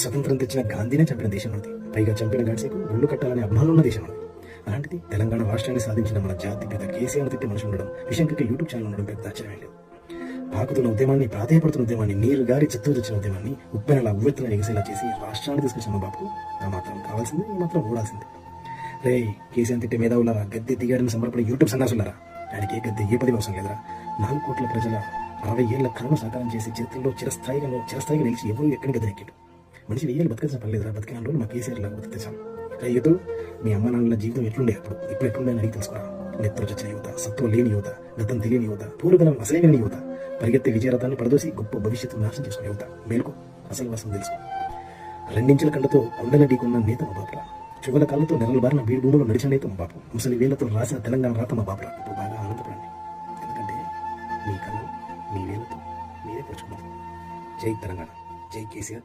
స్వతంత్రం తెచ్చిన గాంధీనే చంపిన దేశం మనది. పైగా చంపిన గాడ్సేకు గుళ్ళు కట్టాలనే అభిమానం ఉన్న దేశం మనది. అలాంటిది తెలంగాణ రాష్ట్రాన్ని సాధించిన మన జాతి పెద్ద కేసీఆర్ తిట్టి మనిషి ఉండడం, విషయంకి యూట్యూబ్ ఛానల్ ఉండడం పెద్ద ఆశ్చర్యం లేదు. పాకుతున్న ఉద్యమాన్ని, ప్రాధాయపడుతున్న ఉద్యమాన్ని, నీరు గారి చెత్తు తెచ్చిన ఉద్యమాన్ని ఉప్పెనలా ఉవ్వెత్తున ఎగసేలా చేసి రాష్ట్రాన్ని తీసుకొచ్చిన మా బాబుకు ఆ మాత్రం కావాల్సింది, ఈ మాత్రం ఓడాల్సింది. రే కేసీఆర్ తిట్టే మేధావులారా, గద్దె దిగాడని సంబరపడి యూట్యూబ్ సన్నాసులారా, ఆయనకి ఏ గద్దె ఏ పది అవసరం లేదురా. 4 కోట్ల ప్రజల 60 ఏళ్ల కళను సాకారం చేసి చరిత్రలో చిరస్థాయిగా నిలిచి ఎవరు ఎక్కడికి గద్దెనెక్కాడు. మనిషి 1000 ఏళ్ళు బతకాల్సిన పర్లేదురా, బతికిన రోజులు మా కేసీఆర్ లాగా బతికితే చాలు. రైతు మీ అమ్మ నాన్నల జీవితం ఎట్లుండే అప్పుడు, ఇప్పుడు ఎట్లుండే అని అడిగి తెలుసుకోరా. నెత్తరు చచ్చిన యువత, సత్వ లేని యువత, గతం తెలియని యువత, పూర్వదినం అసలైన యువత, పరిగెత్తే విజయరథాన్ని పడదోసి గొప్ప భవిష్యత్తు నాశనం చేసుకునే యువత. మేలుకు అసలు వాసం తెలుసు. 2 ఇంచుల కండతో కొండల ఢీకున్న నేత మా బాపురా, చుగల కాళ్ళతో నెలల బారిన బీడు భూములు నడిచిన నేత మా బాపు, ముసలి వేళ్లతో రాసిన తెలంగాణ రాత మా బాపురా. ఇప్పుడు బాగా ఆనందపడండి, ఎందుకంటే మీ కళ మీ వేళ్లతో మీరే పరుచుకున్నారు. జై తెలంగాణ, జై కేసీఆర్.